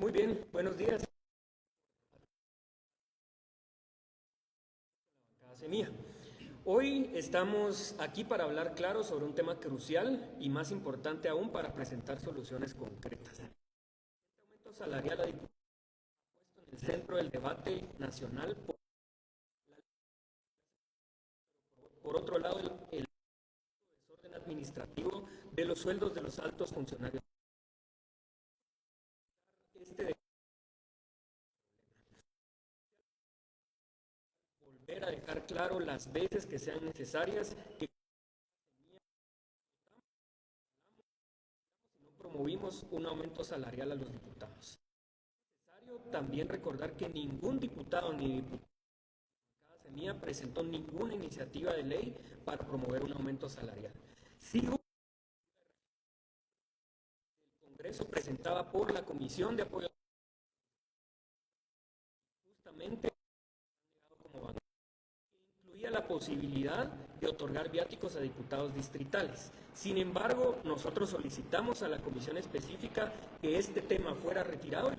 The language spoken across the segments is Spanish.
Muy bien, buenos días. Semilla. Hoy estamos aquí para hablar claro sobre un tema crucial y más importante aún para presentar soluciones concretas. El aumento salarial ha puesto en el centro del debate nacional. Por otro lado, el desorden administrativo de los sueldos de los altos funcionarios. Este volver a dejar claro las veces que sean necesarias que no promovimos un aumento salarial a los diputados. Es necesario también recordar que ningún diputado ni diputada Semilla presentó ninguna iniciativa de ley para promover un aumento salarial. Sí hubo el Congreso presentada por la Comisión de Apoyo justamente como banco, que incluía la posibilidad de otorgar viáticos a diputados distritales. Sin embargo, nosotros solicitamos a la comisión específica que este tema fuera retirado y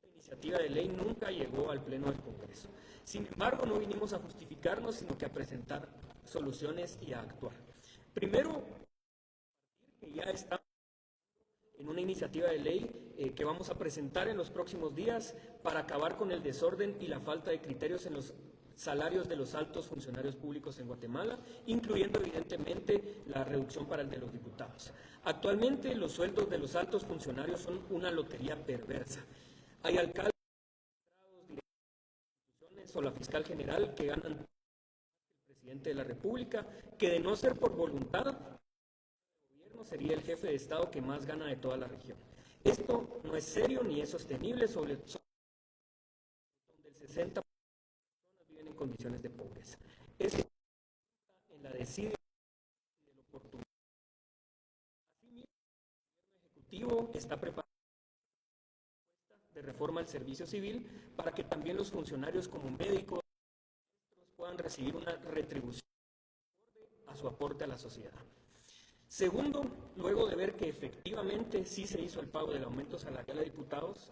la iniciativa de ley nunca llegó al Pleno del Congreso. Sin embargo, no vinimos a justificarnos, sino que a presentar soluciones y a actuar. Primero, que ya estamos en una iniciativa de ley que vamos a presentar en los próximos días para acabar con el desorden y la falta de criterios en los salarios de los altos funcionarios públicos en Guatemala, incluyendo evidentemente la reducción para el de los diputados. Actualmente los sueldos de los altos funcionarios son una lotería perversa. Hay alcaldes, directores o la fiscal general que ganan el presidente de la República, que de no ser por voluntad sería el jefe de Estado que más gana de toda la región. Esto no es serio ni es sostenible, sobre todo donde el 60% de las personas viven en condiciones de pobreza. Esto en la desidia de la oportunidad. Asimismo, el gobierno ejecutivo está preparando de reforma al servicio civil para que también los funcionarios como médicos puedan recibir una retribución a su aporte a la sociedad. Segundo, luego de ver que efectivamente sí se hizo el pago del aumento salarial a diputados,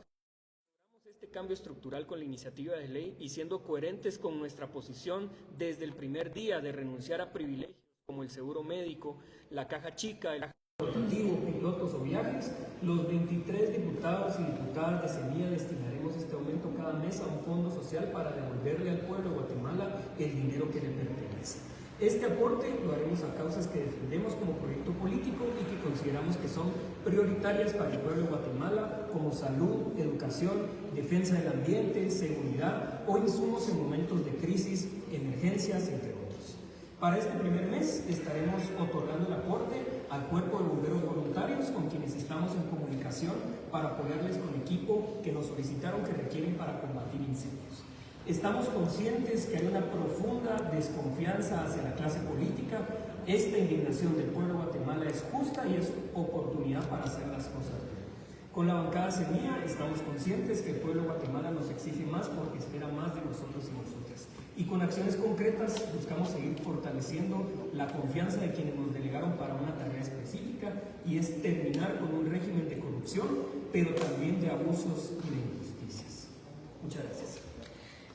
logramos este cambio estructural con la iniciativa de ley y siendo coherentes con nuestra posición desde el primer día de renunciar a privilegios como el seguro médico, la caja chica, el rotativo, pilotos o viajes, los 23 diputados y diputadas de Semilla destinaremos este aumento cada mes a un fondo social para devolverle al pueblo de Guatemala el dinero que le pertenece. Este aporte lo haremos a causas que defendemos como proyecto político y que consideramos que son prioritarias para el pueblo de Guatemala, como salud, educación, defensa del ambiente, seguridad o insumos en momentos de crisis, emergencias, entre otros. Para este primer mes estaremos otorgando el aporte al Cuerpo de Bomberos Voluntarios, con quienes estamos en comunicación para apoyarles con equipo que nos solicitaron que requieren para combatir incendios. Estamos conscientes que hay una profunda desconfianza hacia la clase política. Esta indignación del pueblo de Guatemala es justa y es oportunidad para hacer las cosas bien. Con la bancada Semilla estamos conscientes que el pueblo de Guatemala nos exige más porque espera más de nosotros y nosotras. Y con acciones concretas buscamos seguir fortaleciendo la confianza de quienes nos delegaron para una tarea específica, y es terminar con un régimen de corrupción, pero también de abusos y de injusticias. Muchas gracias.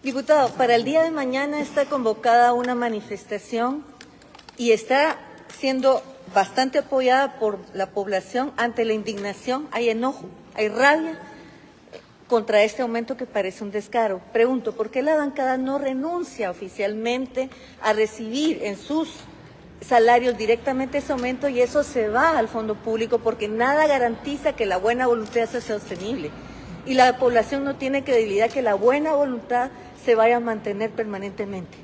Diputado, para el día de mañana está convocada una manifestación y está siendo bastante apoyada por la población ante la indignación. Hay enojo, hay rabia contra este aumento que parece un descaro. Pregunto, ¿por qué la bancada no renuncia oficialmente a recibir en sus salarios directamente ese aumento y eso se va al fondo público? Porque nada garantiza que la buena voluntad sea sostenible. Y la población no tiene credibilidad que la buena voluntad se vaya a mantener permanentemente.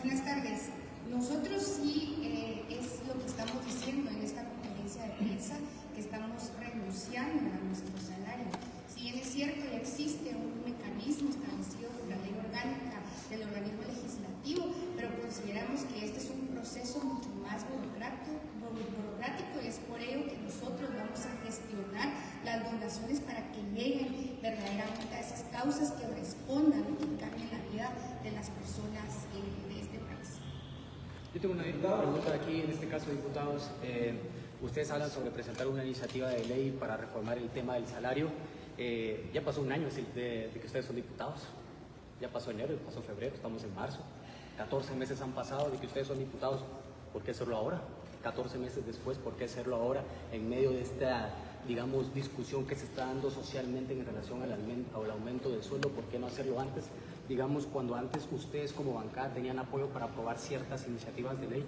Buenas tardes. Nosotros sí es lo que estamos diciendo en esta conferencia de prensa, que estamos renunciando a nuestro salario. Si bien es cierto, ya existe un mecanismo establecido por la ley orgánica del organismo legislativo, pero consideramos que este es un proceso mucho más burocrático, y es por ello que nosotros vamos a gestionar las donaciones para que lleguen verdaderamente a esas causas que respondan y que cambien la vida de las personas de este país. Yo tengo una pregunta aquí, en este caso, diputados. Ustedes hablan sobre presentar una iniciativa de ley para reformar el tema del salario. Ya pasó un año de que ustedes son diputados. Ya pasó enero, ya pasó febrero, estamos en marzo. 14 meses han pasado de que ustedes son diputados. ¿Por qué hacerlo ahora? 14 meses después, ¿por qué hacerlo ahora? En medio de esta, digamos, discusión que se está dando socialmente en relación al aumento del sueldo, ¿por qué no hacerlo antes? Digamos, cuando antes ustedes como bancada tenían apoyo para aprobar ciertas iniciativas de ley.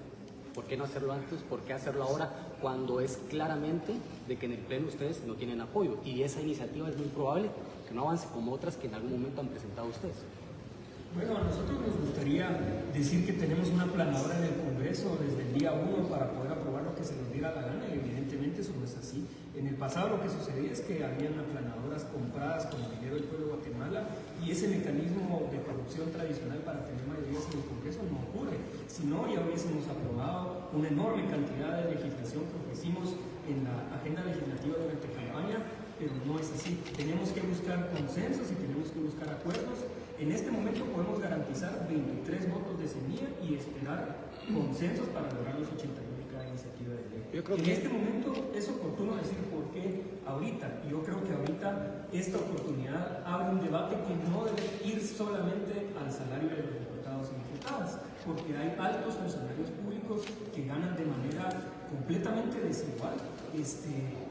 ¿Por qué no hacerlo antes? ¿Por qué hacerlo ahora cuando es claramente de que en el pleno ustedes no tienen apoyo? Y esa iniciativa es muy probable que no avance como otras que en algún momento han presentado ustedes. Bueno, a nosotros nos gustaría decir que tenemos una planadora en el Congreso desde el día 1 para poder aprobar lo que se nos diera la gana, y evidentemente eso no es así. En el pasado lo que sucedía es que habían aplanadoras compradas con el dinero del pueblo de Guatemala, y ese mecanismo de corrupción tradicional para tener mayorías en el Congreso no ocurre. Si no, ya hubiésemos aprobado una enorme cantidad de legislación que ofrecimos en la agenda legislativa durante campaña, pero no es así. Tenemos que buscar consensos y tenemos que buscar acuerdos. En este momento podemos garantizar 23 votos de semilla y esperar consensos para lograr los 81 de cada iniciativa de ley. Yo creo en que este momento es oportuno decir por qué ahorita. Yo creo que ahorita esta oportunidad abre un debate que no debe ir solamente al salario de los diputados y diputadas, porque hay altos funcionarios públicos que ganan de manera completamente desigual.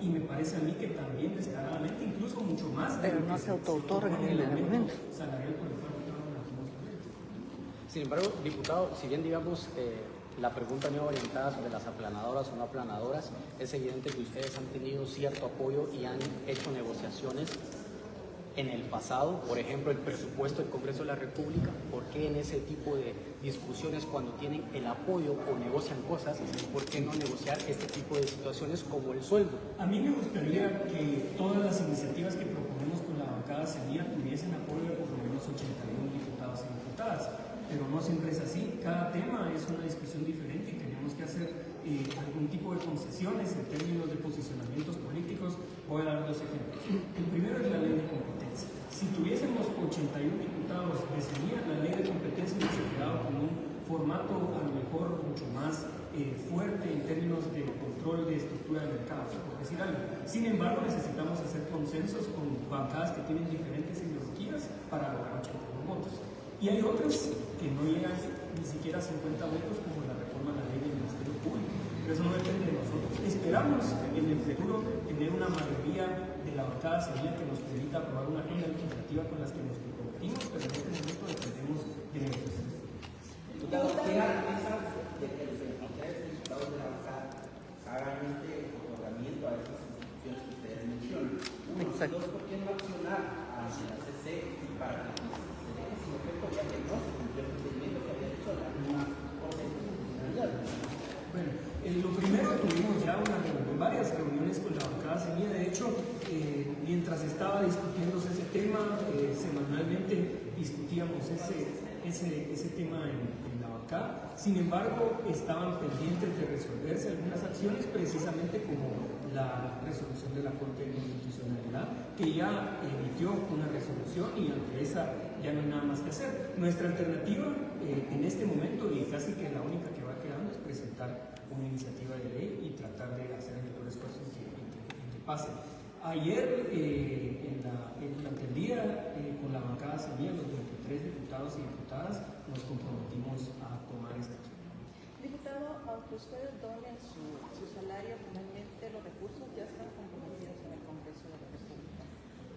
Y me parece a mí que también descaradamente, incluso mucho más. Pero no se autootorga en el argumento salarial por el cual trabajamos. Sin embargo, diputado, si bien digamos la pregunta no orientada sobre las aplanadoras o no aplanadoras, es evidente que ustedes han tenido cierto apoyo y han hecho negociaciones en el pasado, por ejemplo, el presupuesto del Congreso de la República. ¿Por qué en ese tipo de discusiones, cuando tienen el apoyo o negocian cosas, por qué no negociar este tipo de situaciones como el sueldo? A mí me gustaría que todas las iniciativas que proponemos con la bancada Semilla tuviesen apoyo de por lo menos 81 diputados y diputadas, pero no siempre es así. Cada tema es una discusión diferente y tenemos que hacer algún tipo de concesiones en términos de posicionamientos políticos. Voy a dar dos ejemplos. El primero es la ley de competencia. Si tuviésemos 81 diputados de Semilla, la ley de competencia hubiese quedado con un formato a lo mejor mucho más fuerte en términos de control de estructura de mercados, por decir algo. Sin embargo, necesitamos hacer consensos con bancadas que tienen diferentes ideologías para lograr 81 votos. Y hay otras que no llegan ni siquiera a 50 votos, como la reforma de la ley del Ministerio Público. Pero eso no depende de nosotros. Esperamos en el futuro tener una mayoría de la bancada Semilla que nos permita aprobar una agenda legislativa con las que nos comprometimos, pero en este momento dependemos de negociaciones. Diputados, ¿qué garantiza de que los 23 diputados de la bancada hagan este otorgamiento a estas instituciones que ustedes mencionan? Uno, Exacto. dos, ¿por qué no accionar a la CC para que se deje sin efecto, ya que no se cumplió el procedimiento que había hecho la misma Corte de Constitucionalidad? Bueno, lo primero, tuvimos ya varias reuniones con la bancada Semilla. De hecho, mientras estaba discutiéndose ese tema, semanalmente discutíamos ese tema en la bancada. Sin embargo, estaban pendientes de resolverse algunas acciones, precisamente como la resolución de la Corte de Constitucionalidad, que ya emitió una resolución y ante esa ya no hay nada más que hacer. Nuestra alternativa en este momento, y casi que la única que va quedando, es presentar una iniciativa de ley y tratar de hacer el mejor esfuerzo en que pase. Ayer, durante el día, con la bancada Semilla, los 23 diputados y diputadas, nos comprometimos a tomar esta acción. Diputado, aunque ustedes donen su salario, finalmente los recursos ya están comprometidos en el Congreso de la República.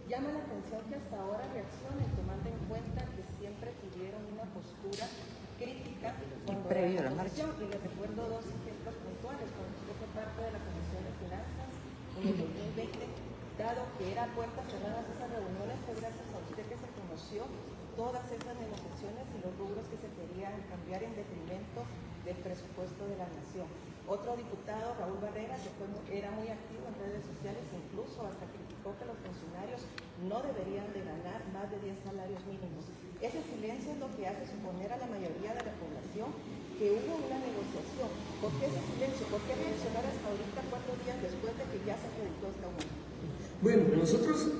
Llama la atención que hasta ahora reaccionen, tomando en cuenta que siempre tuvieron una postura crítica cuando previo a la oposición. Y les recuerdo dos ejemplos puntuales. Cuando usted fue parte de la Comisión de Finanzas en el 2020, dado que era puertas cerradas esas reuniones, fue gracias a usted que se conoció todas esas negociaciones y los rubros que se querían cambiar en detrimento del presupuesto de la nación. Otro diputado, Raúl Barrera, que era muy activo en redes sociales, incluso hasta criticó que los funcionarios no deberían de ganar más de 10 salarios mínimos. Ese silencio es lo que hace suponer a la mayoría de la población que hubo una negociación. ¿Por qué ese silencio? ¿Por qué mencionar hasta ahorita, 4 días después de que ya se acreditó esta aumento? Bueno, nosotros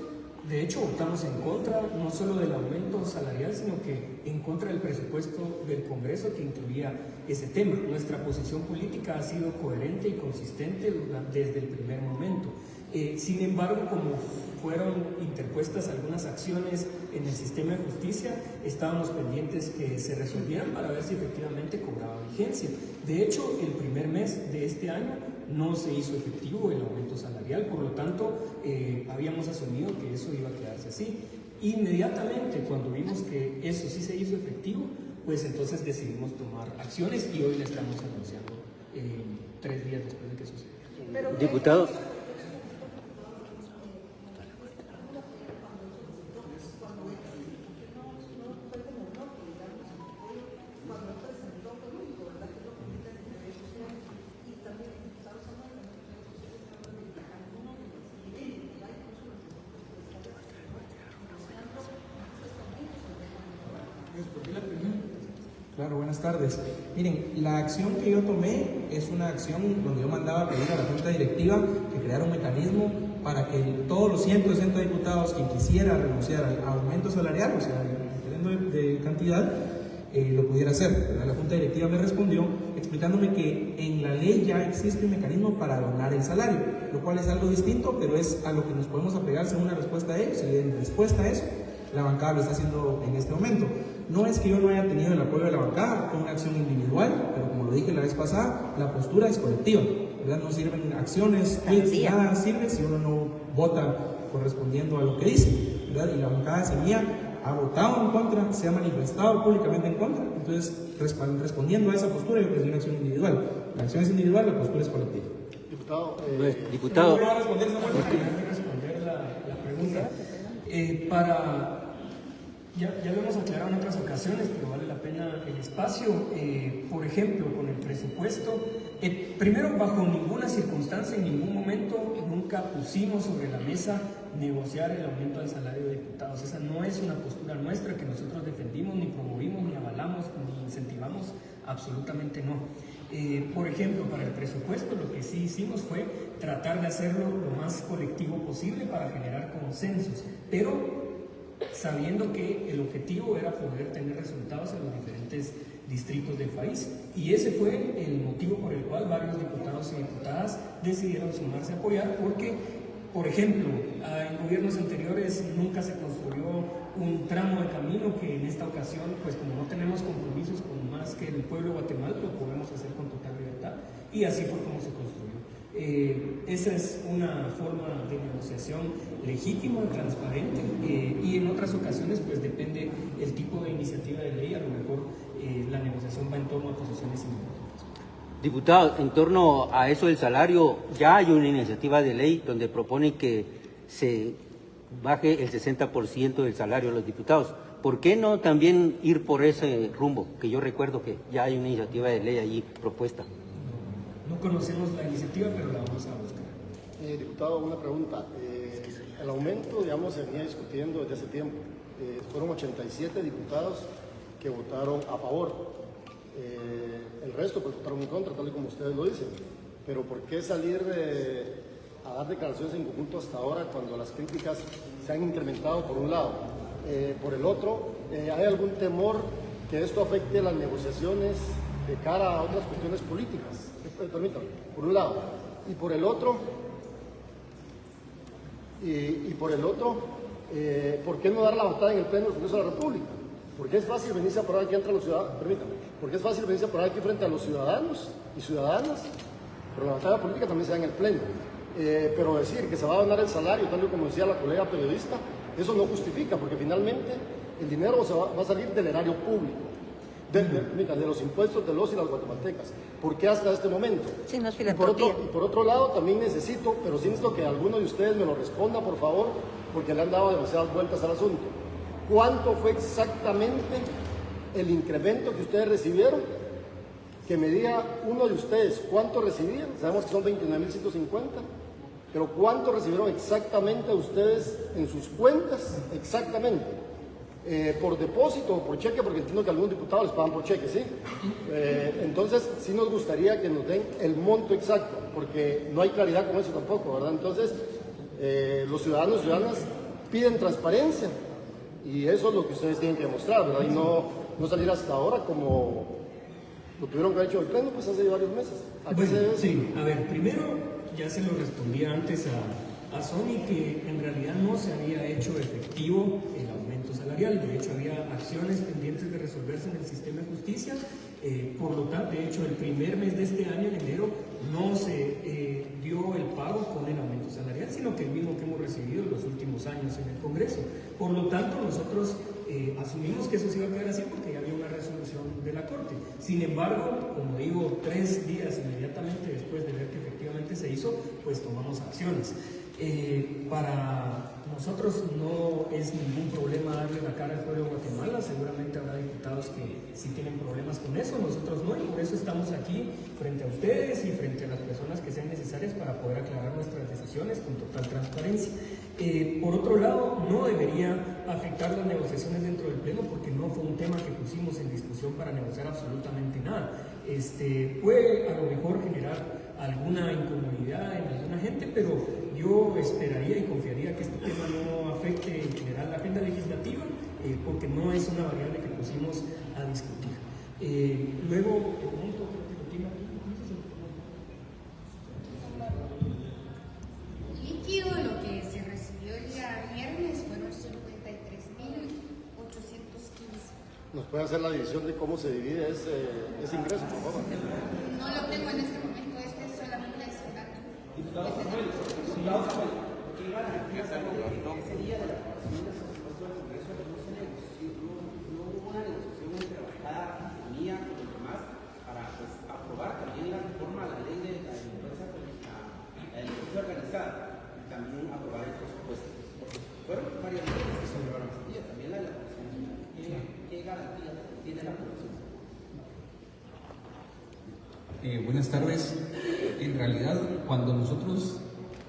De hecho, votamos en contra no solo del aumento salarial, sino que en contra del presupuesto del Congreso que incluía ese tema. Nuestra posición política ha sido coherente y consistente desde el primer momento. Sin embargo, como fueron interpuestas algunas acciones en el sistema de justicia, estábamos pendientes que se resolvieran para ver si efectivamente cobraba vigencia. De hecho, el primer mes de este año no se hizo efectivo el aumento salarial, por lo tanto, habíamos asumido que eso iba a quedarse así. Inmediatamente, cuando vimos que eso sí se hizo efectivo, pues entonces decidimos tomar acciones y hoy le estamos anunciando 3 días después de que sucedió. Diputado. Claro, buenas tardes. Miren, la acción que yo tomé es una acción donde yo mandaba a pedir a la Junta Directiva que creara un mecanismo para que todos los 160 diputados quien quisiera renunciar al aumento salarial, o sea, dependiendo de cantidad, lo pudiera hacer. ¿Verdad? La Junta Directiva me respondió explicándome que en la ley ya existe un mecanismo para donar el salario, lo cual es algo distinto, pero es a lo que nos podemos apegar según la respuesta de ellos. Si le den respuesta a eso, la bancada lo está haciendo en este momento. No es que yo no haya tenido el apoyo de la bancada, fue una acción individual, pero como lo dije la vez pasada, la postura es colectiva, ¿verdad? No sirven acciones, nada sirve si uno no vota correspondiendo a lo que dice, ¿verdad? Y la bancada de Semilla ha votado en contra, se ha manifestado públicamente en contra, entonces respondiendo a esa postura yo creo que es una acción individual. La acción es individual, la postura es colectiva. Diputado. No voy a responder la pregunta. Ya lo hemos aclarado en otras ocasiones, pero vale la pena el espacio. Por ejemplo, con el presupuesto, primero, bajo ninguna circunstancia, en ningún momento, nunca pusimos sobre la mesa negociar el aumento del salario de diputados. Esa no es una postura nuestra que nosotros defendimos, ni promovimos, ni avalamos, ni incentivamos, absolutamente no. Por ejemplo, para el presupuesto, lo que sí hicimos fue tratar de hacerlo lo más colectivo posible para generar consensos, pero sabiendo que el objetivo era poder tener resultados en los diferentes distritos del país. Y ese fue el motivo por el cual varios diputados y diputadas decidieron sumarse a apoyar, porque, por ejemplo, en gobiernos anteriores nunca se construyó un tramo de camino que en esta ocasión, pues como no tenemos compromisos con más que el pueblo de Guatemala, lo podemos hacer con total libertad, y así fue como se construyó. Esa es una forma de negociación legítima, transparente, y en otras ocasiones pues depende el tipo de iniciativa de ley, a lo mejor la negociación va en torno a posiciones similares. Diputado, en torno a eso del salario, ya hay una iniciativa de ley donde propone que se baje el 60% del salario de los diputados. ¿Por qué no también ir por ese rumbo? Que yo recuerdo que ya hay una iniciativa de ley allí propuesta. No conocemos la iniciativa, pero la vamos a buscar. Diputado, una pregunta. El aumento, digamos, se venía discutiendo desde hace tiempo. Fueron 87 diputados que votaron a favor. El resto pues votaron en contra, tal y como ustedes lo dicen. Pero ¿por qué salir a dar declaraciones en conjunto hasta ahora cuando las críticas se han incrementado por un lado? Por el otro, ¿hay algún temor que esto afecte las negociaciones de cara a otras cuestiones políticas? Permítanme, por un lado. Y por el otro, ¿por qué no dar la batalla en el Pleno del Congreso de la República? Porque es fácil venirse a parar aquí entre los ciudadanos, permítanme, porque es fácil venirse a parar aquí frente a los ciudadanos y ciudadanas, pero la batalla política también se da en el Pleno. Pero decir que se va a donar el salario, tal y como decía la colega periodista, eso no justifica, porque finalmente el dinero va a salir del erario público. De los impuestos de los y las guatemaltecas. ¿Por qué hasta este momento? Sí, no es y por otro lado, también necesito que alguno de ustedes me lo responda, por favor, porque le han dado demasiadas vueltas al asunto. ¿Cuánto fue exactamente el incremento que ustedes recibieron? Que me diga uno de ustedes cuánto recibían. Sabemos que son 29.150, pero ¿cuánto recibieron exactamente ustedes en sus cuentas? Exactamente. Por depósito o por cheque, porque entiendo que algunos diputados les pagan por cheque, ¿sí? Entonces, sí nos gustaría que nos den el monto exacto, porque no hay claridad con eso tampoco, ¿verdad? Entonces, los ciudadanos y ciudadanas piden transparencia y eso es lo que ustedes tienen que demostrar, ¿verdad? Y no salir hasta ahora como lo tuvieron que haber hecho el pleno, pues hace varios meses. ¿A qué se debe? Sí, a ver, primero ya se lo respondí antes a Sony que en realidad no se había hecho efectivo el aumento salarial. De hecho, había acciones pendientes de resolverse en el sistema de justicia. Por lo tanto, de hecho, el primer mes de este año, en enero, no se dio el pago con el aumento salarial, sino que el mismo que hemos recibido en los últimos años en el Congreso. Por lo tanto, nosotros asumimos que eso se iba a quedar así porque ya había una resolución de la Corte. Sin embargo, como digo, 3 días inmediatamente después de ver que efectivamente se hizo, pues tomamos acciones. Para nosotros no es ningún problema darle la cara al pueblo de Guatemala. Seguramente habrá diputados que sí tienen problemas con eso, nosotros no, y por eso estamos aquí frente a ustedes y frente a las personas que sean necesarias para poder aclarar nuestras decisiones con total transparencia. Por otro lado, no debería afectar las negociaciones dentro del Pleno porque no fue un tema que pusimos en discusión para negociar absolutamente nada. Puede a lo mejor generar alguna incomodidad en alguna gente, pero yo esperaría y confiaría que este tema no afecte en general la agenda legislativa, porque no es una variable que pusimos a discutir. Luego, el punto que tiene aquí, líquido, lo que se recibió el día viernes fueron 53.815. ¿Nos puede hacer la división de cómo se divide ese ingreso, por favor? No lo tengo en este momento, este es solamente ese dato. Diputado Samuel, ¿qué garantiza ese día de la aprobación del presupuesto del Congreso no hubo una negociación entre la bancada y mía y los demás para aprobar también la reforma a la ley de la delincuencia organizada y también aprobar el presupuesto? Porque fueron varias leyes que se aprobaron ese día, también la de la policía. ¿Qué garantía tiene la aprobación? Buenas tardes. En realidad, cuando nosotros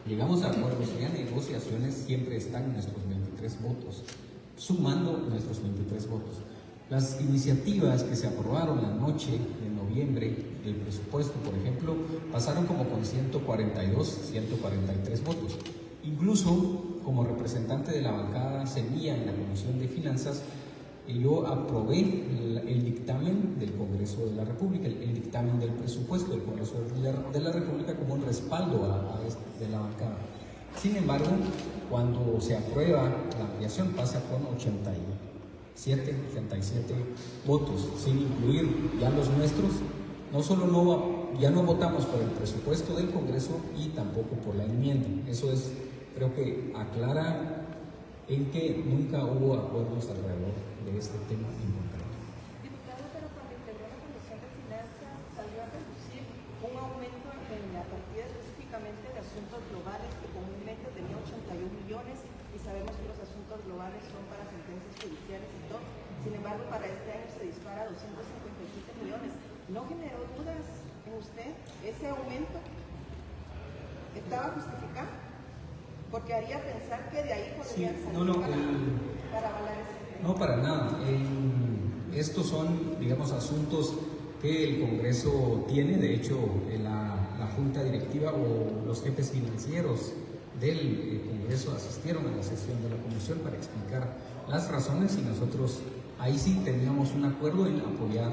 llegamos a acuerdos y a negociaciones, siempre están nuestros 23 votos, sumando nuestros 23 votos. Las iniciativas que se aprobaron la noche de noviembre del presupuesto, por ejemplo, pasaron como con 142, 143 votos. Incluso, como representante de la bancada Semilla en la Comisión de Finanzas, yo aprobé el dictamen del Congreso de la República, el dictamen del presupuesto del Congreso de la República como un respaldo de la bancada. Sin embargo, cuando se aprueba la ampliación pasa con 87 votos, sin incluir ya los nuestros. No solo ya no votamos por el presupuesto del Congreso y tampoco por la enmienda. Eso es, creo que aclara en que nunca hubo acuerdos alrededor de este tema importante. Diputado, pero cuando integró la Comisión de Finanzas salió a reducir un aumento en la partida específicamente de asuntos globales que comúnmente tenía 81 millones y sabemos que los asuntos globales son para sentencias judiciales y todo. Sin embargo, para este año se dispara a 257 millones. ¿No generó dudas en usted ese aumento? ¿Estaba justificado? Porque haría pensar que de ahí podrían salir para avalar ese tema. No, para nada. Estos son, digamos, asuntos que el Congreso tiene. De hecho, la Junta Directiva o los jefes financieros del Congreso asistieron a la sesión de la Comisión para explicar las razones y nosotros ahí sí teníamos un acuerdo en apoyar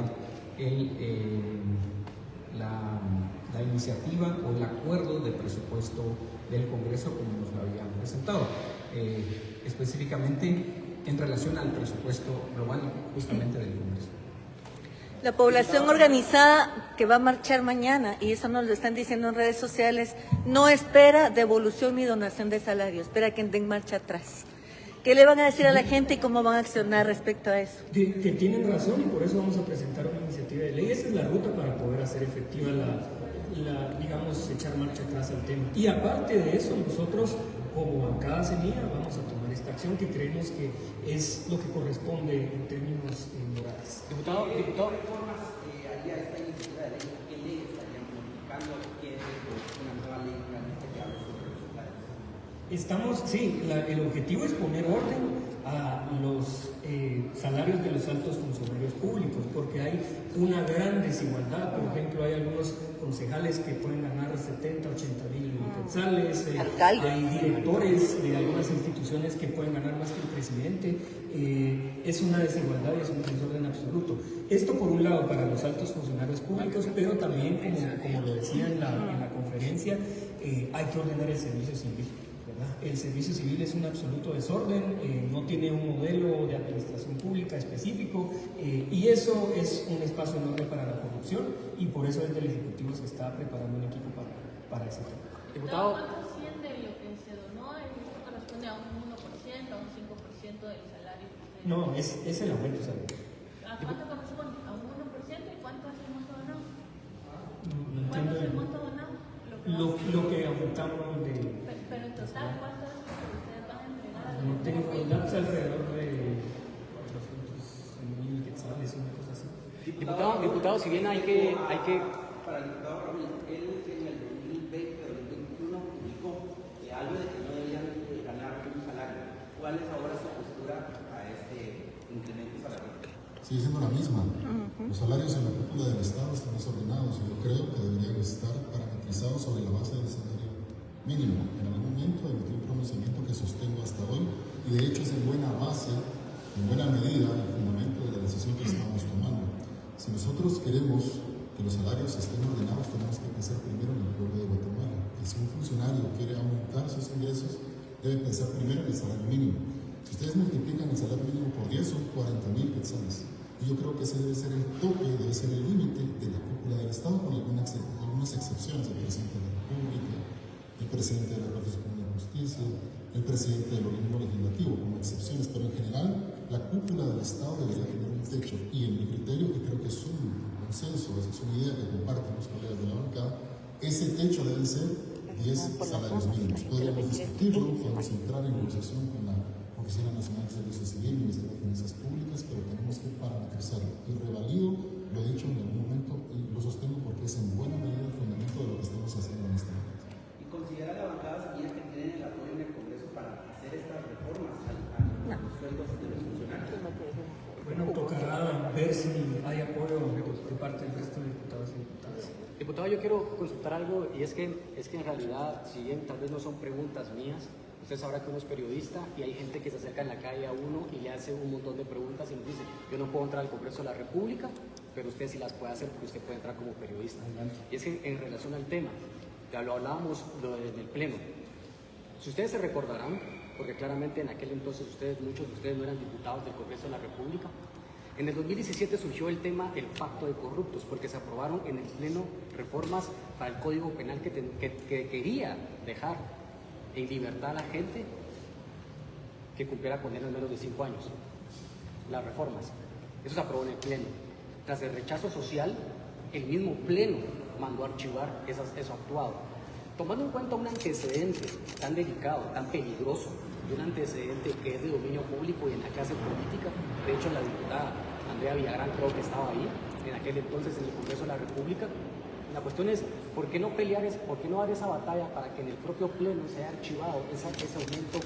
la iniciativa o el acuerdo de presupuesto del Congreso como nos lo habían presentado, específicamente en relación al presupuesto global justamente del Congreso. La población organizada que va a marchar mañana, y eso nos lo están diciendo en redes sociales, no espera devolución ni donación de salario, espera que den marcha atrás. ¿Qué le van a decir a la gente y cómo van a accionar respecto a eso? Que tienen razón y por eso vamos a presentar una iniciativa de ley. Esa es la ruta para poder hacer efectiva digamos, echar marcha atrás al tema. Y aparte de eso, nosotros como bancada Semilla vamos a tomar esta acción que creemos que es lo que corresponde en términos morales. Diputado. ¿Qué reformas haría esta iniciativa de ley? ¿Qué ley estarían modificando? ¿Qué una nueva ley realmente que hable sobre los salarios? El objetivo es poner orden a los salarios de los altos funcionarios públicos, porque hay una gran desigualdad. Por ejemplo, hay algunos concejales que pueden ganar 70, 80 mil quetzales, hay directores de algunas instituciones que pueden ganar más que el presidente. Es una desigualdad y es un desorden absoluto. Esto por un lado para los altos funcionarios públicos, pero también, como lo decía en la conferencia, hay que ordenar el servicio civil. El servicio civil es un absoluto desorden, no tiene un modelo de administración pública específico, y eso es un espacio enorme para la corrupción, y por eso desde el Ejecutivo se está preparando un equipo para ese tema. Diputado, ¿cuánto asciende lo que se donó? ¿Eso corresponde a un 1%, a un 5% del salario? No, es el aumento salarial. ¿A cuánto corresponde? ¿A un 1% y cuánto es el monto donado? No entiendo. ¿Cuánto es el monto donado? Lo que aumentamos de... Pero en total, ¿cuánto es lo que ustedes van a entregar a la No tengo gente? datos, alrededor de 400.000 quetzales, una cosa así. Diputado, si bien hay que Para el diputado Ramírez, él en el 2020 o 2021 publicó algo de que no debían ganar un salario. ¿Cuál es ahora su postura a este incremento salarial? Sigue siendo la misma. Los salarios en la cúpula del Estado están desordenados y yo creo que deberían estar parametrizados sobre la base del salario mínimo. En algún momento emití un pronunciamiento que sostengo hasta hoy y de hecho es en buena base, en buena medida, el fundamento de la decisión que estamos tomando. Si nosotros queremos que los salarios estén ordenados, tenemos que pensar primero en el pueblo de Guatemala. Y si un funcionario quiere aumentar sus ingresos, debe pensar primero en el salario mínimo. Si ustedes multiplican el salario mínimo por 10, son 40.000 quetzales. Y yo creo que ese debe ser el tope, debe ser el límite de la cúpula del Estado, con algunas excepciones: el presidente de la República, el presidente de la Corte Suprema de Justicia, el presidente del organismo legislativo, como excepciones. Pero en general, la cúpula del Estado debería tener un techo. Y en mi criterio, que creo que es un consenso, esa es una idea que comparten los colegas de la bancada, ese techo debe ser 10 salarios mínimos. Podríamos discutirlo, podemos entrar en negociación con la Oficina Nacional de Servicio Civil, Ministerio de Finanzas Públicas, pero tenemos que parametrizarlo. Y revalido lo he dicho en algún momento y lo sostengo porque es en buena medida el fundamento de lo que estamos haciendo en este momento. ¿Y considera la bancada siguiente que tienen el apoyo en el Congreso para hacer estas reformas a los sueldos de los funcionarios? Bueno, tocará ver si hay apoyo de parte del resto de diputados y diputadas. Diputado, yo quiero consultar algo, y es que en realidad, si bien tal vez no son preguntas mías, usted sabrá que uno es periodista y hay gente que se acerca en la calle a uno y le hace un montón de preguntas y nos dice: yo no puedo entrar al Congreso de la República, pero usted sí las puede hacer porque usted puede entrar como periodista. Y es que en relación al tema, ya lo hablábamos en el Pleno, si ustedes se recordarán, porque claramente en aquel entonces muchos de ustedes no eran diputados del Congreso de la República, en el 2017 surgió el tema del pacto de corruptos, porque se aprobaron en el Pleno reformas para el Código Penal que quería dejar en libertad a la gente que cumpliera condenas menos de 5 años. Las reformas. Eso se aprobó en el Pleno. Tras el rechazo social, el mismo Pleno mandó a archivar eso actuado. Tomando en cuenta un antecedente tan delicado, tan peligroso, y un antecedente que es de dominio público y en la clase política, de hecho la diputada Andrea Villagrán creo que estaba ahí, en aquel entonces en el Congreso de la República. La cuestión es, ¿por qué no dar esa batalla para que en el propio Pleno se haya archivado ese aumento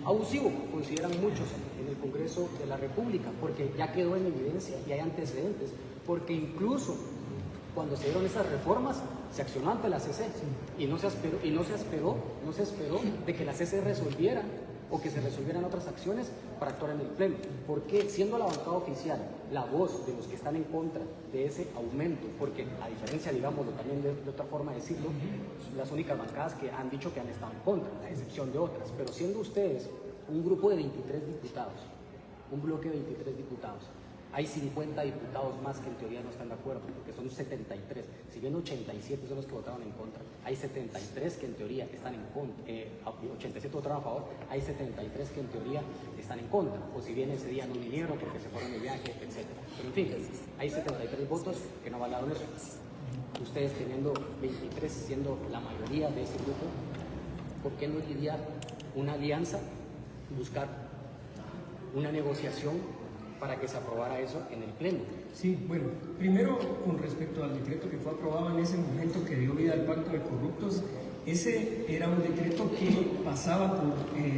abusivo, consideran muchos, en el Congreso de la República? Porque ya quedó en evidencia y hay antecedentes, porque incluso cuando se dieron esas reformas, se accionó ante la CC y no se esperó de que la CC resolviera o que se resolvieran otras acciones para actuar en el Pleno. Porque siendo la bancada oficial la voz de los que están en contra de ese aumento, porque a diferencia, digámoslo también de otra forma de decirlo, las únicas bancadas que han dicho que han estado en contra, a excepción de otras, pero siendo ustedes un grupo de 23 diputados, un bloque de 23 diputados, hay 50 diputados más que en teoría no están de acuerdo, porque son 73. Si bien 87 son los que votaron en contra, hay 73 que en teoría están en contra, 87 votaron a favor, hay 73 que en teoría están en contra, o si bien ese día no vinieron porque se fueron de viaje, etc. Pero en fin, hay 73 votos que no avalaron eso. Ustedes teniendo 23, siendo la mayoría de ese grupo, ¿por qué no lidiar una alianza, buscar una negociación para que se aprobara eso en el Pleno? Sí, bueno, primero con respecto al decreto que fue aprobado en ese momento que dio vida al pacto de corruptos, ese era un decreto que pasaba por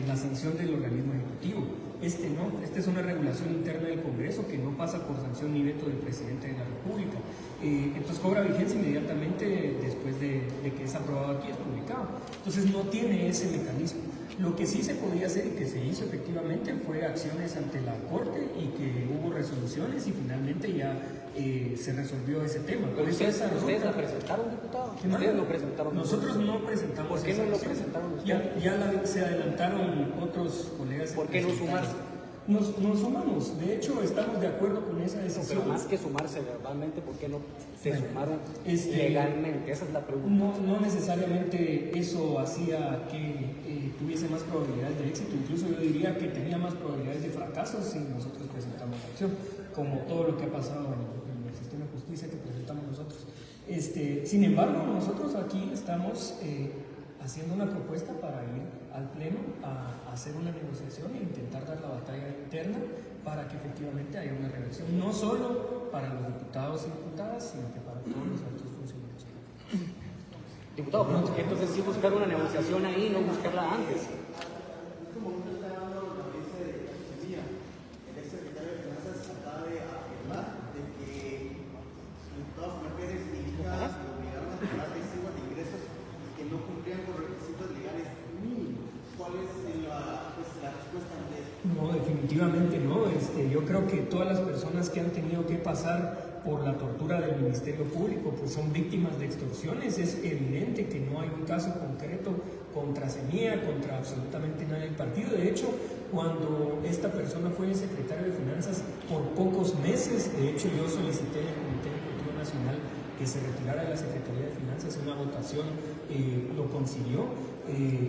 la sanción del organismo ejecutivo. Esta es una regulación interna del Congreso que no pasa por sanción ni veto del presidente de la República. Entonces cobra vigencia inmediatamente después de que es aprobado aquí, es publicado. Entonces no tiene ese mecanismo. Lo que sí se podía hacer y que se hizo efectivamente fue acciones ante la Corte y que hubo resoluciones y finalmente ya se resolvió ese tema. ¿Ustedes la presentaron, diputado? ¿Ustedes lo presentaron? Nosotros no presentamos. ¿Por qué no lo presentaron ustedes? Ya se adelantaron otros colegas. ¿Por qué no sumarse? Nos sumamos, de hecho estamos de acuerdo con esa decisión. Pero más que sumarse verbalmente, ¿por qué no se sumaron legalmente? Esa es la pregunta. No necesariamente eso hacía que tuviese más probabilidades de éxito, incluso yo diría que tenía más probabilidades de fracaso si nosotros presentamos la acción, como todo lo que ha pasado en el sistema de justicia que presentamos nosotros. Sin embargo, nosotros aquí estamos haciendo una propuesta para ir al Pleno a hacer una negociación e intentar dar la batalla interna para que efectivamente haya una reversión, no solo para los diputados y diputadas, sino que para todos los altos funcionarios. Diputado, pero entonces sí buscar una negociación ahí, no buscarla antes. Como usted está hablando de lo que dice el ex secretario de Finanzas acaba de afirmar de que el diputado Samuel Pérez y Hija lo obligaron a pagar recibos de ingresos que no cumplían con requisitos legales mínimos. ¿Cuál es la respuesta ante eso? No, definitivamente no. Yo creo que todas las personas que han tenido que pasar por la tortura del Ministerio Público pues son víctimas de extorsiones. Es evidente que no hay un caso concreto contra Semilla, contra absolutamente nadie del partido. De hecho, cuando esta persona fue secretario de Finanzas por pocos meses, de hecho yo solicité en el Comité Ejecutivo Nacional que se retirara de la Secretaría de Finanzas, una votación lo consiguió,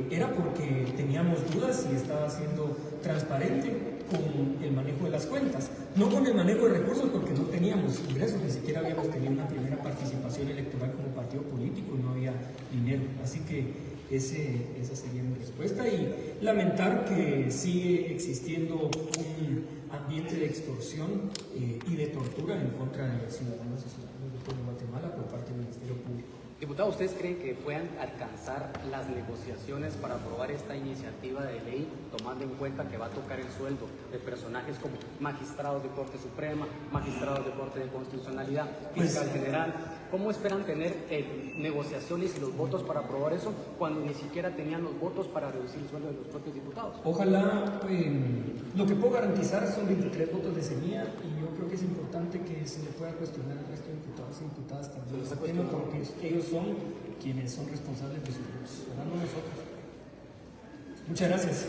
era porque teníamos dudas si estaba siendo transparente con el manejo de las cuentas, no con el manejo de recursos porque no teníamos ingresos, ni siquiera habíamos tenido una primera participación electoral como partido político y no había dinero, así que esa sería mi respuesta y lamentar que sigue existiendo un ambiente de extorsión y de tortura en contra de ciudadanos y ciudadanas del pueblo de Guatemala por parte del Ministerio Público. Diputado, ¿ustedes creen que puedan alcanzar las negociaciones para aprobar esta iniciativa de ley, tomando en cuenta que va a tocar el sueldo de personajes como magistrados de Corte Suprema, magistrados de Corte de Constitucionalidad, fiscal general? ¿Cómo esperan tener negociaciones y los votos para aprobar eso cuando ni siquiera tenían los votos para reducir el sueldo de los propios diputados? Ojalá, lo que puedo garantizar son 23 votos de Semilla y yo creo que es importante que se le pueda cuestionar al resto de diputados y diputadas también ese tema porque ellos son quienes son responsables de sus votos, no nosotros. Muchas gracias.